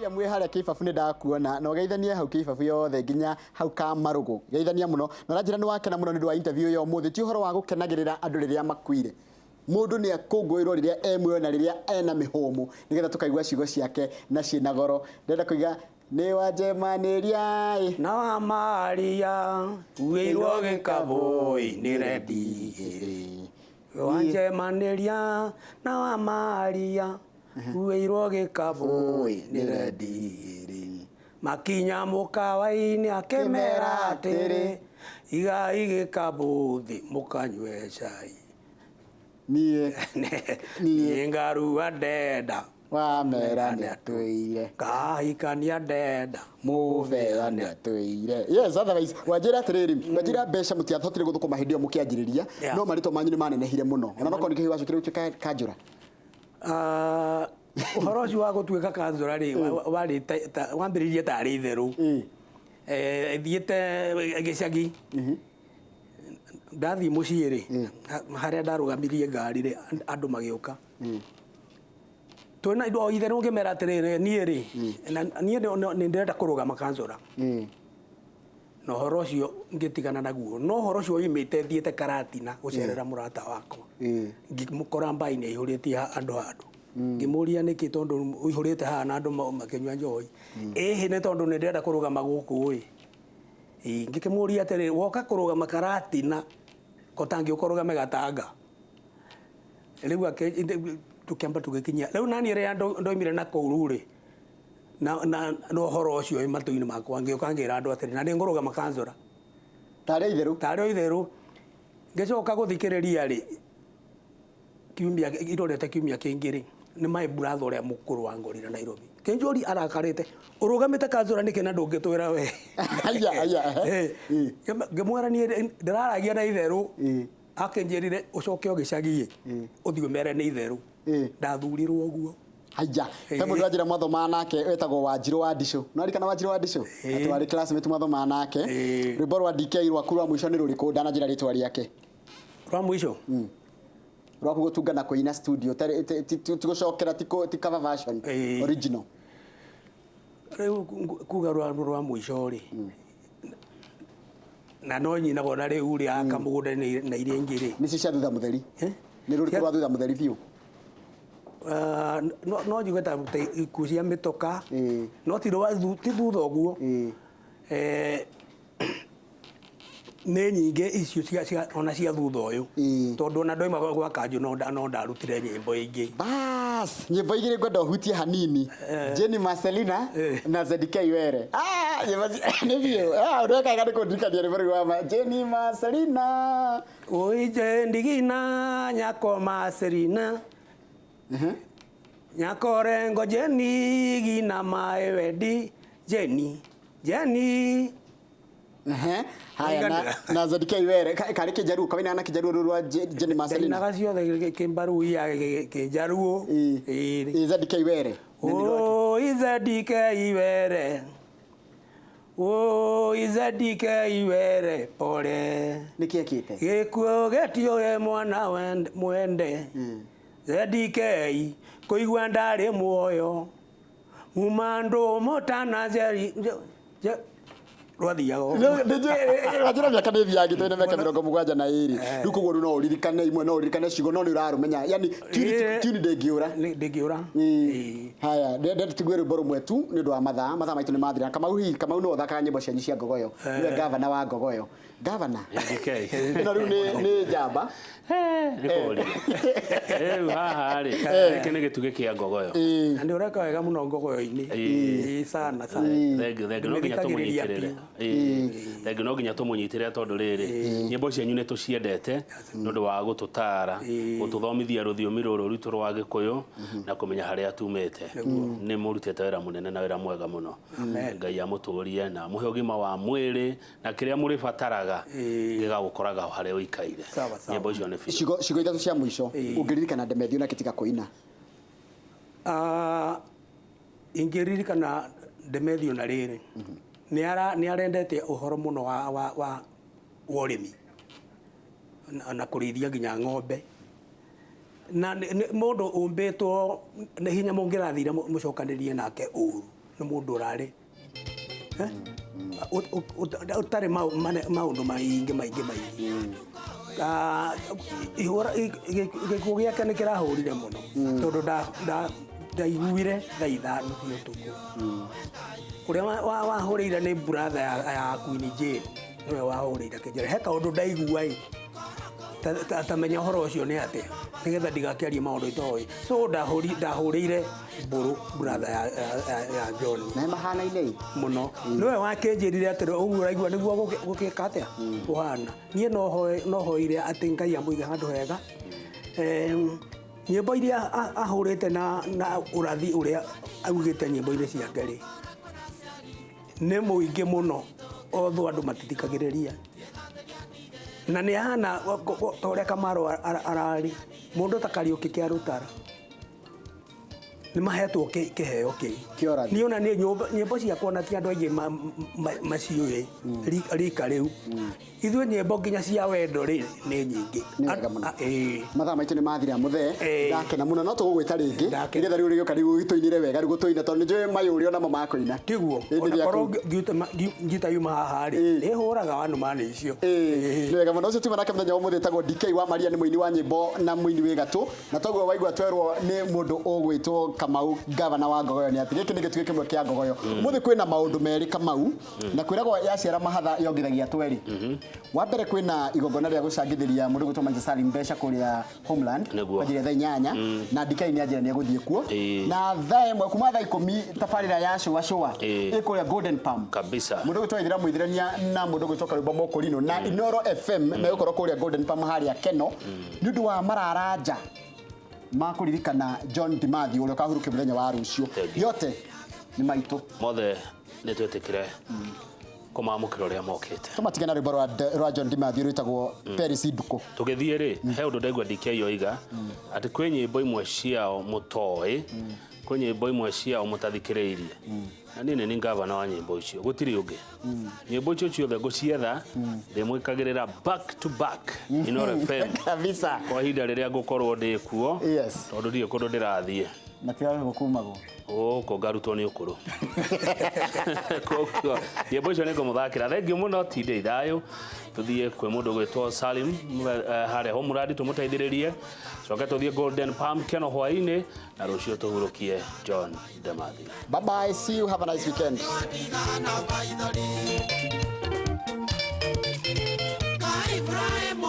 William we haria kibabu ni ndakuona no geithanie hau kibabu yothe nginya hau ka marugo geithania muno no ranjira ni wakena muno ni ndwa interview yo muthi ti uhoro wa gukenagirira andu riria makuire mundu ni akungwirwo riria emwe na riria ena mihomu nigetha tukaigua ciugo ciake na ciina goro ndenda kuiga ni wajemaniria na wa maria uirwo gikaboi ni rendi wajemaniria na wa maria uirwo gikaboi ni rendi makinya mukawa-ini akimera atiri igai gikabuthi mukanywe cai nie ngarua ndenda wamera ni atwire kahikania ndenda muvera ni atwire yes otherwise wajira atiriri wajira besha mutiathotire guthukuma hindi yo mukianjiriria no marito manyu ni manenehire muno ona noko nikihi wacu kiru kanjura uhoro ucio wa gutuika kanjura ri wari wambiririe tari itheru thiete gicagi ndathi mucii ri haria ndarugamirie ngari ri andu magiuka twina indo itheru ngimera atiriri nie ri nie ni ndirenda kurugama kanjura no horo ucio ngitigana naguo no horo ucio imite thiete Karatina gucerera murata wakwa ngimukora mbaine ihuritie andu ngimuria niki tondu ihurite ha na andu makenywa njoi ne tondu ni ndirenda kurugama guku ngikimuria atiriri woka kurugama Karatina kotangi ukorugame Gatanga riu tukiamba tugikinya riu nani ria ndoimire na koururi na no horo ucio matu-ini makwa ngiukangira andu atiri na ni ngurugama kanjura tari itheru ngicoka guthikiriria ri kiumia irorete kiumia kingiri ni my brother uria mukuru wangorire Nairobi kinjuri arakarite urugamite kanjura niki na ndungitwira we aya ngemwera ni ndiraragia na itheru akinjirire ucoke ogicagi uthio mere ni itheru ndathurirwo guo haya he mundu ajira mathoma nake etagwo Wanjiru wa Ndishu no arikana Wanjiru wa Ndishu atwari classmate mathoma nake rwimbo rwa DK rwaku rwa mwisho ni ruriku ndanajira ritwa riake rwa mwisho rwa gutungana kuina studio tigucokera ti cover version original riu kuga rwa mwisho ri na no nyina bona riu ri akamugunda na iria ingiri ni cia thutha mutheri ni ruriku rwa thutha mutheri biu no njugeta ikucia mitoka no ti thutha uguo ne nyinge icio ona cia thutha uyu tondu ona ndoima gwa kanju no ndarutire nyimbo ingi bas nyimbo igiri ngwenda uhutie hanini Jenny Marcelina na ZK Were ni bio ureka ngani kundirikania ni bari wa Jenny Marcelina oije ndigina nyako Marcelina nyakorengo Jenny gina mae wedi Jenny haya na ZK Were kari kijaru kabina na kijaru rwa Jenny Marcelina na gacio kimbaru ya kijaru ZK Were ZK Were ZK Were pole nikiekite gikuo getio ye mwana mwende ZK kuigwa ndari muoyo mumandu motana jeri rwathiago wajira miaka ni thiangi twina miaka 72 ruko goru no uririkane imwe no uririkane cigo no ni urarumenya yani tuni ndengiura haya ndende tigwe rwimbo rumwe tu ni ndu wa mathaa maitu ni mathira kama no thaka nyimbo cianyu cia ngogoyo ni governor wa ngogoyo governor na riu ni jamba rikori haha ri kene gituge kia ngogoyo ndi ureka wega muno ngogoyo-ini sana thenge no nginya tumunyitirire thenge no nginya tumunyitirire tondu riri nyimbo cianyu ni tuciendete nondu wa gututara gututhomithia ruthiomi ruru ritu rwa Gikuyu na kumenya haria tumite ni murutete wira munene na wira mwega muno Ngai amuturie na muhe ugima wa mwiri na kiria muri bataraga gigagukoraga haria uikaire nyimbo icio ni cigo ithatu cia mwisho ungiririkana Ndemethio na kitika kuina ingiririkana Ndemethio na riri ni arendete uhoro muno wa urimi na kurithia nginya ng'ombe na mundu umbitwo ni hinya mungirathire mucokanirie nake uru nĩ mũndũ ũrarĩ ũtarĩ maũndũ maingĩ gĩkuũ gĩake nĩ kĩrahũrire mũno tondũ ndaiguire thaa ithano cia ũtukũ. Ũrĩa wahũrĩire nĩ brother ya Queen Jane, nĩwe wahũrĩire kĩnjara. He kaũndũ ndaigua atamenya ũhoro ũcio nĩ atĩa nĩgetha ndigakĩarie maũndũ itoĩ. So ndahũrĩire mbũrũ brother ya John na mahanaine mũno. Nĩwe wakĩnjĩrire atĩ ũguo ũraigua nĩguo gũkĩka atĩa kũhana. Niĩ no hoire atĩ Ngai amũige handũ hega. Nyĩmbo iria ahũrĩte na ũrathi ũrĩa augĩte nyĩmbo-inĩ ciake rĩ nĩ mũingĩ mũno, otho andũ matithikagĩrĩria. Na nĩ ahana ta ũrĩa Kamaro ararĩ mũndũ ta Kariũki kĩa Rũtara nĩ mahetwo kĩheo kĩu. Niĩ ona nĩ nyĩmbo ciakwa na ti andũ aingĩ maciũĩ rika rĩu. Ithuĩ nyĩmbo nginya cia wendo rĩ nĩ nyingĩ. Mathaa maitũ nĩ mathira mũthee, ndakena mũno no tũgũgwĩta rĩngĩ nĩgetha rĩu rĩgĩũka rĩu gĩtũinĩre wega rĩu gũtũina tondũ nĩnjũĩ mayũrĩ ona makũina. Tiguo ona korwo ngiuta yuma haha rĩ ĩhũraga wanũmani icio. Nĩ wega mũno. Ũcio tiuma nake mũthenya ũmũthĩ etagwo DK wa Maria, nĩ mũini wa nyĩmbo na mũini wĩ gatũ, na toguo waigua twerwo nĩ mũndũ ũgwĩtwo Kamau gavana wa Ngogoyo nĩ atĩ gĩkĩ nĩ gĩtugĩ kĩmwe kĩa Ngogoyo. Ũmũthĩ kwĩna maũndũ merĩ Kamau, na kwĩragwo yaciara mahatha yongithagia tweri. Wa mbere kwĩna igongona rĩa gũcangithĩria mũndũ gwĩtwo Manja Salim mbeca kũrĩa Homeland kwa njĩra thaa 8 na DK nĩ anjĩra nĩ egũthiĩ kuo, na thaa 1 kuma thaa 10 tabarĩra ya Shũa ĩkũrĩa Golden Palm kabisa. Mũndũ gwĩtwo Ithira Mwithirania na mũndũ gwĩtwo Karũmba Mokorino na iNooro FM na gũkorwo kũrĩa Golden Palm harĩa Keno nĩ ũndũ wa mararanja makũririkana John Dimathi ũrĩa kahurũkio mũthenya wa rũciũ. Yote nĩ maitũ mothe nĩ twetĩkire kũmamũkĩra ũrĩa mokĩte. Tũmatige na rwĩmbo rwa John Dimathi rwĩtagwo Paris Nduko. Tũgĩthiĩ rĩ he ũndũ ndaigua DK yoiga atĩ kwĩ nyĩmbo imwe ciao mũtoĩ, kwĩ nyĩmbo imwe ciao mũtathikĩrĩirie, na niĩ nĩ ngavana wa nyĩmbo icio gũtirĩ ũngĩ. Nyĩmbo icio ciothe ngũcietha ndĩmwĩkagĩrĩra back to back iNooro FM kabisa kwa ihinda rĩrĩa ngũkorwo ndĩ kuo tondũ ndirĩ kũndũ ndĩrathiĩ na kĩao gũkumagwo ko ngarutwo nĩ ũkũrũ. Koguo nyĩmbo icio nĩ ngũmũthakĩra. Thengiũ mũno, tinde ithayũ. Tũthiĩ kwĩ mũndũ gwĩtwo Salim harĩa Homeland tũmũteithĩrĩrie, coke tũthiĩ Golden Palm Keno hwaĩ-inĩ, na rũciũ tũhurũkie John Dimathi. Bye bye, see you, have a nice weekend. Ibrahim,